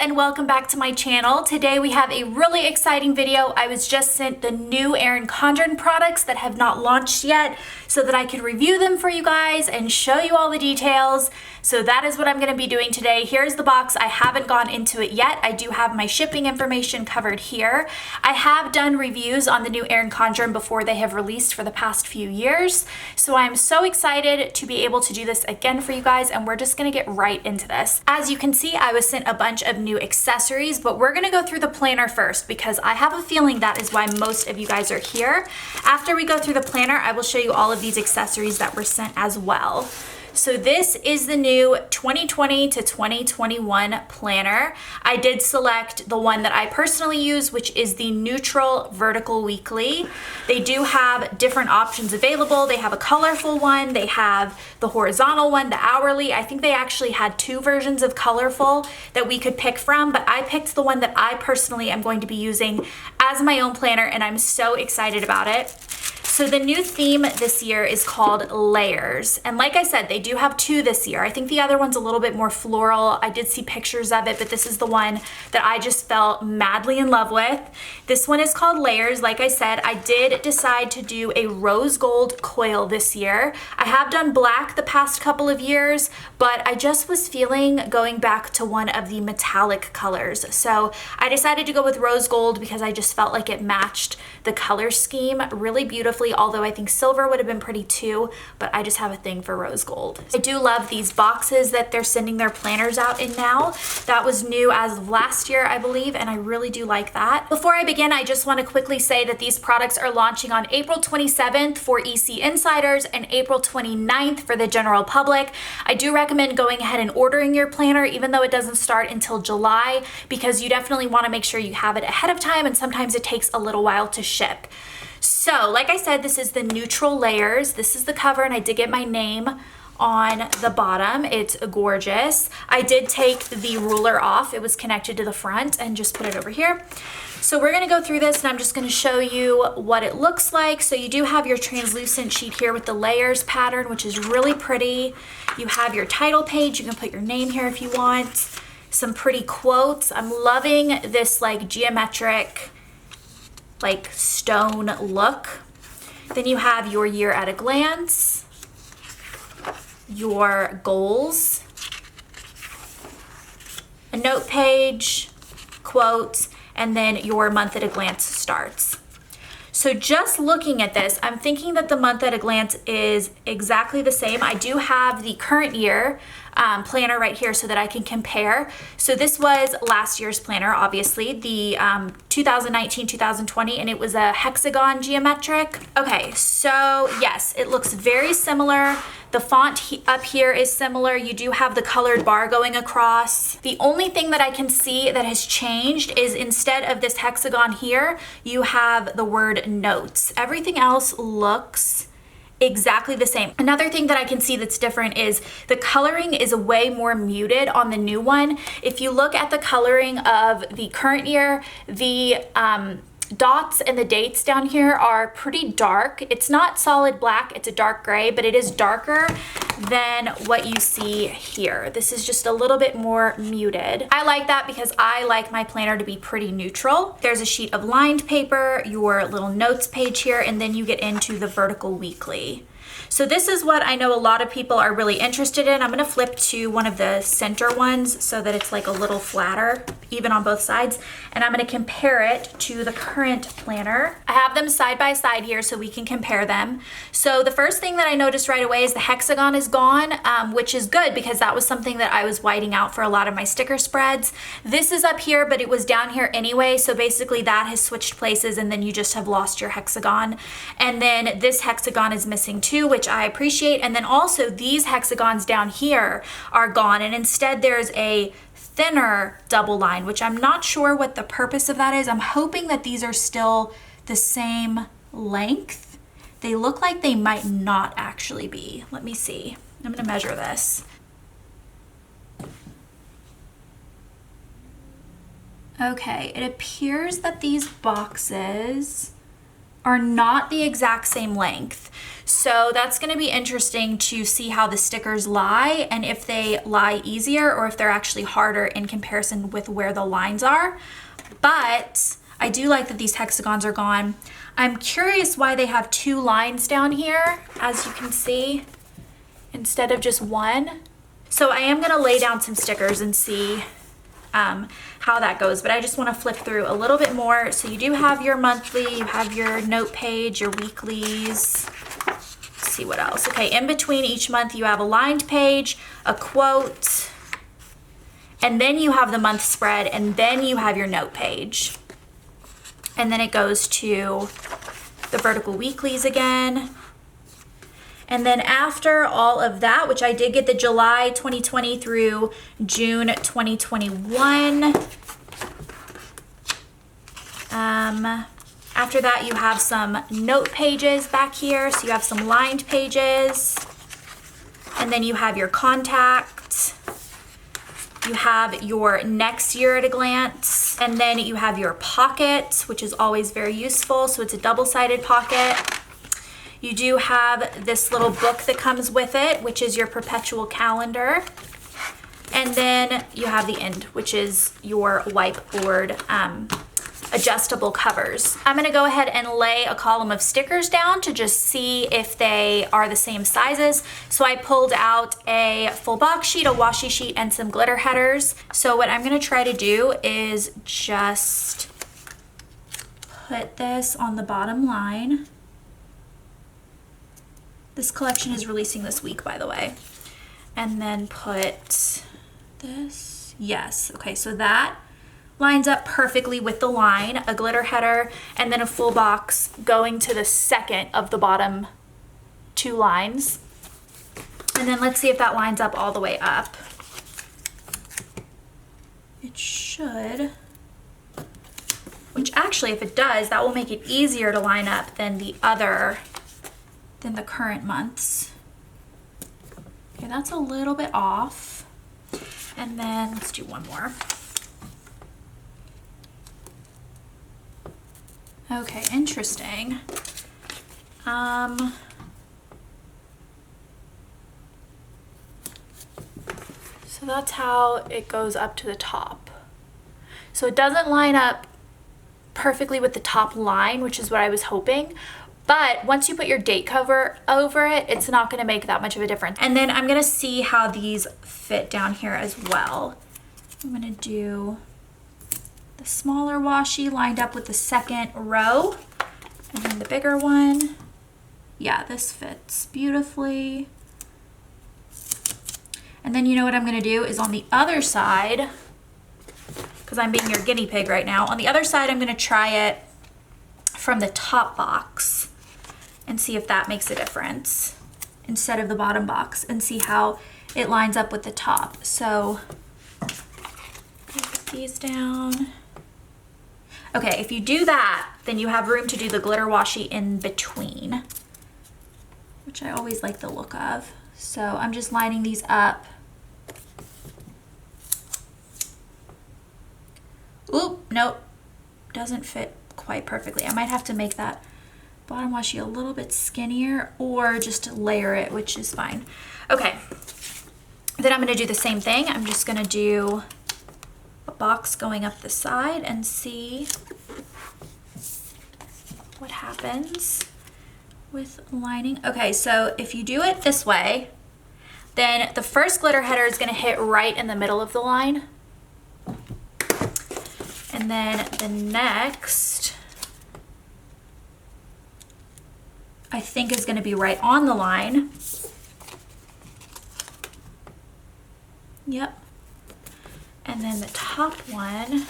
and welcome back to my channel. Today we have a really exciting video. I was just sent the new Erin Condren products that have not launched yet so that I could review them for you guys and show you all the details. So that is what I'm going to be doing today. Here's the box. I haven't gone into it yet. I do have my shipping information covered here. I have done reviews on the new Erin Condren before they have released for the past few years. So I'm so excited to be able to do this again for you guys, and we're just going to get right into this. As you can see, I was sent a bunch of new accessories, but we're going to go through the planner first because I have a feeling that is why most of you guys are here. After we go through the planner, I will show you all of these accessories that were sent as well. So this is the new 2020 to 2021 planner. I did select the one that I personally use, which is the Neutral Vertical Weekly. They do have different options available. They have a colorful one, they have the horizontal one, the hourly. I think they actually had two versions of colorful that we could pick from, but I picked the one that I personally am going to be using as my own planner, and I'm so excited about it. So the new theme this year is called Layers. And like I said, they do have two this year. I think the other one's a little bit more floral. I did see pictures of it, but this is the one that I just fell madly in love with. This one is called Layers. Like I said, I did decide to do a rose gold coil this year. I have done black the past couple of years, but I just was feeling going back to one of the metallic colors. So I decided to go with rose gold because I just felt like it matched the color scheme really beautifully, although I think silver would have been pretty too, but I just have a thing for rose gold. I do love these boxes that they're sending their planners out in now. That was new as of last year, I believe, and I really do like that. Before I begin, I just want to quickly say that these products are launching on April 27th for EC insiders and April 29th for the general public. I do recommend going ahead and ordering your planner, even though it doesn't start until July, because you definitely want to make sure you have it ahead of time, and sometimes it takes a little while to ship. So, like I said, this is the Neutral Layers. This is the cover, and I did get my name on the bottom. It's gorgeous. I did take the ruler off. It was connected to the front, and just put it over here. So we're going to go through this, and I'm just going to show you what it looks like. So you do have your translucent sheet here with the layers pattern, which is really pretty. You have your title page. You can put your name here if you want. Some pretty quotes. I'm loving this like geometric, like stone look. Then you have your year at a glance, your goals, a note page, quotes, and then your month at a glance starts. So just looking at this, I'm thinking that the month at a glance is exactly the same. I do have the current year planner right here so that I can compare. So this was last year's planner, obviously, the 2019-2020, and it was a hexagon geometric. Okay, so yes, it looks very similar. The font up here is similar. You do have the colored bar going across. The only thing that I can see that has changed is instead of this hexagon here, you have the word notes. Everything else looks exactly the same. Another thing that I can see that's different is the coloring is way more muted on the new one. If you look at the coloring of the current year, the dots and the dates down here are pretty dark. It's not solid black, it's a dark gray, but it is darker than what you see here. This is just a little bit more muted. I like that because I like my planner to be pretty neutral. There's a sheet of lined paper, your little notes page here, and then you get into the vertical weekly. So this is what I know a lot of people are really interested in. I'm gonna flip to one of the center ones so that it's like a little flatter, even on both sides. And I'm gonna compare it to the current planner. I have them side by side here so we can compare them. So the first thing that I noticed right away is the hexagon is gone, which is good because that was something that I was whiting out for a lot of my sticker spreads. This is up here, but it was down here anyway. So basically that has switched places, and then you just have lost your hexagon. And then this hexagon is missing too, which I appreciate. And then also these hexagons down here are gone, and instead there's a thinner double line, which I'm not sure what the purpose of that is. I'm hoping that these are still the same length. They look like they might not actually be. Let me see. I'm gonna measure this. Okay, it appears that these boxes are not the exact same length. So that's going to be interesting to see how the stickers lie and if they lie easier or if they're actually harder in comparison with where the lines are. But I do like that these hexagons are gone. I'm curious why they have 2 lines down here, as you can see, instead of just 1. So I am going to lay down some stickers and see how that goes, but I just want to flip through a little bit more. So you do have your monthly, you have your note page, your weeklies. Let's see what else. Okay, in between each month you have a lined page, a quote, and then you have the month spread, and then you have your note page. And then it goes to the vertical weeklies again. And then after all of that, which I did get the July 2020 through June 2021. After that, you have some note pages back here. So you have some lined pages. And then you have your contact. You have your next year at a glance. And then you have your pocket, which is always very useful. So it's a double-sided pocket. You do have this little book that comes with it, which is your perpetual calendar. And then you have the end, which is your whiteboard adjustable covers. I'm gonna go ahead and lay a column of stickers down to just see if they are the same sizes. So I pulled out a full box sheet, a washi sheet, and some glitter headers. So what I'm gonna try to do is just put this on the bottom line. This collection is releasing this week, by the way. And then put this, yes. Okay, so that lines up perfectly with the line, a glitter header, and then a full box going to the second of the bottom 2 lines. And then let's see if that lines up all the way up. It should, which actually if it does, that will make it easier to line up than the current months. Okay, that's a little bit off. And then let's do one more. Okay, interesting. So that's how it goes up to the top. So it doesn't line up perfectly with the top line, which is what I was hoping. But once you put your date cover over it, it's not going to make that much of a difference. And then I'm going to see how these fit down here as well. I'm going to do the smaller washi lined up with the second row, and then the bigger one. Yeah, this fits beautifully. And then you know what I'm going to do is on the other side, because I'm being your guinea pig right now, on the other side I'm going to try it from the top box and see if that makes a difference instead of the bottom box, and see how it lines up with the top. So put these down. Okay, if you do that, then you have room to do the glitter washi in between, which I always like the look of. So I'm just lining these up. Oop, nope, doesn't fit quite perfectly. I might have to make that bottom washi a little bit skinnier or just layer it, which is fine. Okay, then I'm gonna do the same thing. I'm just gonna do a box going up the side and see what happens with lining. Okay, so if you do it this way, then the first glitter header is gonna hit right in the middle of the line. And then the next, I think, is going to be right on the line. Yep. And then the top one,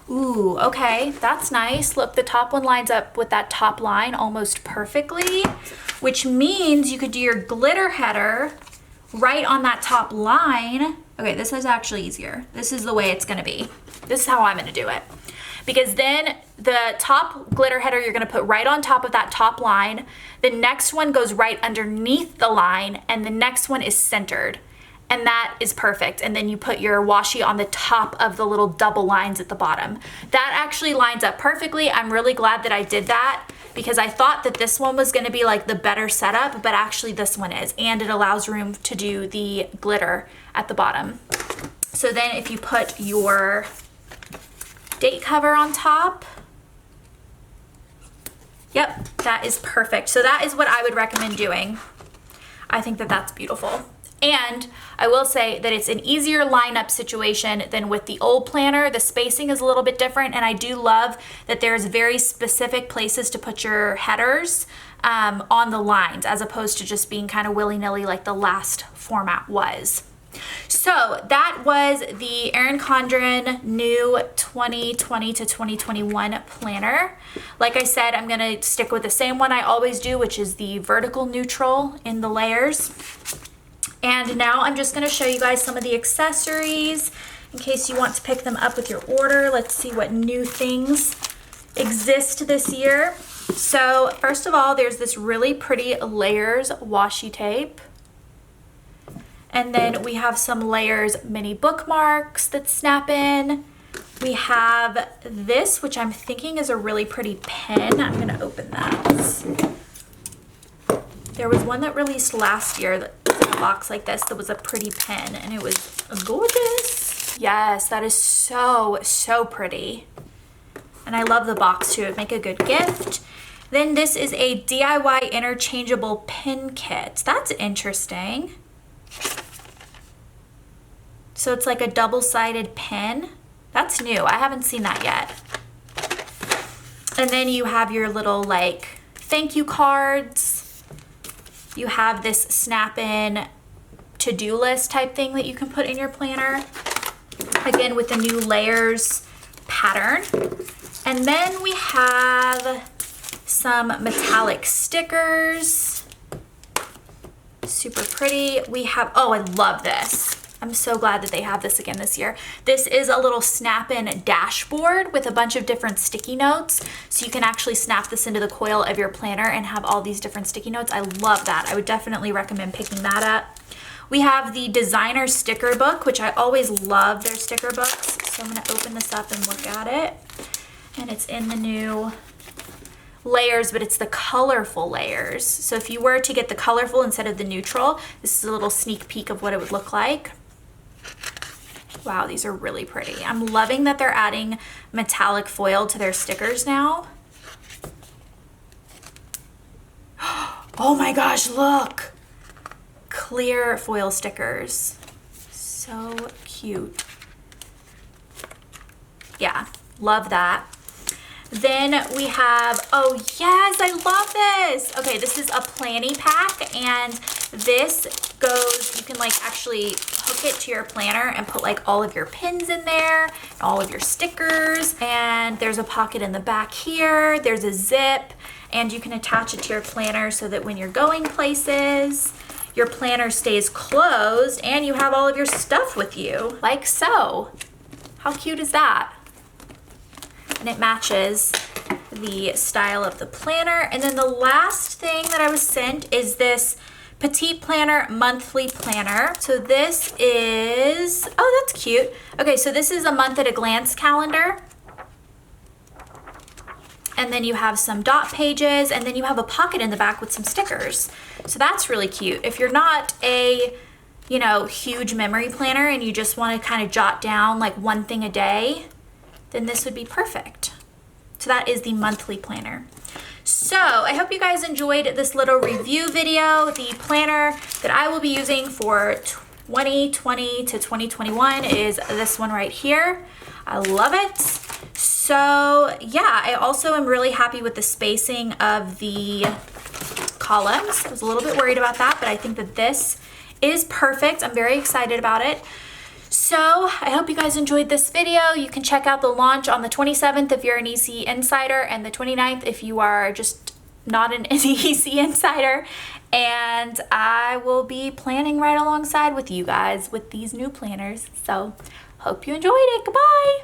ooh, okay, that's nice. Look, the top one lines up with that top line almost perfectly, which means you could do your glitter header right on that top line. Okay, this is actually easier. This is the way it's gonna be. This is how I'm gonna do it. Because then the top glitter header you're gonna put right on top of that top line. The next one goes right underneath the line, and the next one is centered. And that is perfect. And then you put your washi on the top of the little double lines at the bottom. That actually lines up perfectly. I'm really glad that I did that because I thought that this one was gonna be like the better setup, but actually this one is. And it allows room to do the glitter at the bottom. So then if you put your date cover on top, yep, that is perfect. So that is what I would recommend doing. I think that that's beautiful. And I will say that it's an easier lineup situation than with the old planner. The spacing is a little bit different, and I do love that there's very specific places to put your headers on the lines, as opposed to just being kind of willy-nilly like the last format was. So that was the Erin Condren new 2020 to 2021 planner. Like I said, I'm gonna stick with the same one I always do, which is the vertical neutral in the layers. And now I'm just gonna show you guys some of the accessories in case you want to pick them up with your order. Let's see what new things exist this year. So first of all, there's this really pretty layers washi tape. And then we have some layers mini bookmarks that snap in. We have this, which I'm thinking is a really pretty pen. I'm gonna open that. There was one that released last year that was in a box like this that was a pretty pen, and it was gorgeous. Yes, that is so, so pretty. And I love the box too, it'd make a good gift. Then this is a DIY interchangeable pin kit. That's interesting. So it's like a double-sided pen. That's new, I haven't seen that yet. And then you have your little like thank you cards. You have this snap-in to-do list type thing that you can put in your planner. Again, with the new layers pattern. And then we have some metallic stickers. Super pretty. We have, oh, I love this. I'm so glad that they have this again this year. This is a little snap-in dashboard with a bunch of different sticky notes. So you can actually snap this into the coil of your planner and have all these different sticky notes. I love that. I would definitely recommend picking that up. We have the designer sticker book, which I always love their sticker books. So I'm gonna open this up and look at it. And it's in the new layers, but it's the colorful layers. So if you were to get the colorful instead of the neutral, this is a little sneak peek of what it would look like. Wow, these are really pretty. I'm loving that they're adding metallic foil to their stickers now. Oh my gosh, look! Clear foil stickers. So cute. Yeah, love that. Then we have, oh yes, I love this. Okay, this is a planny pack, and this goes, you can like actually hook it to your planner and put like all of your pins in there, all of your stickers, and there's a pocket in the back here, there's a zip, and you can attach it to your planner so that when you're going places, your planner stays closed and you have all of your stuff with you, like so. How cute is that? And it matches the style of the planner. And then the last thing that I was sent is this Petite Planner monthly planner. So this is, oh, that's cute. Okay, so this is a month at a glance calendar. And then you have some dot pages, and then you have a pocket in the back with some stickers. So that's really cute. If you're not a, you know, huge memory planner and you just want to kind of jot down like one thing a day, then this would be perfect. So that is the monthly planner. So I hope you guys enjoyed this little review video. The planner that I will be using for 2020 to 2021 is this one right here. I love it. So yeah, I also am really happy with the spacing of the columns. I was a little bit worried about that, but I think that this is perfect. I'm very excited about it. So I hope you guys enjoyed this video. You can check out the launch on the 27th if you're an EC Insider, and the 29th if you are just not an EC Insider. And I will be planning right alongside with you guys with these new planners. So hope you enjoyed it. Goodbye.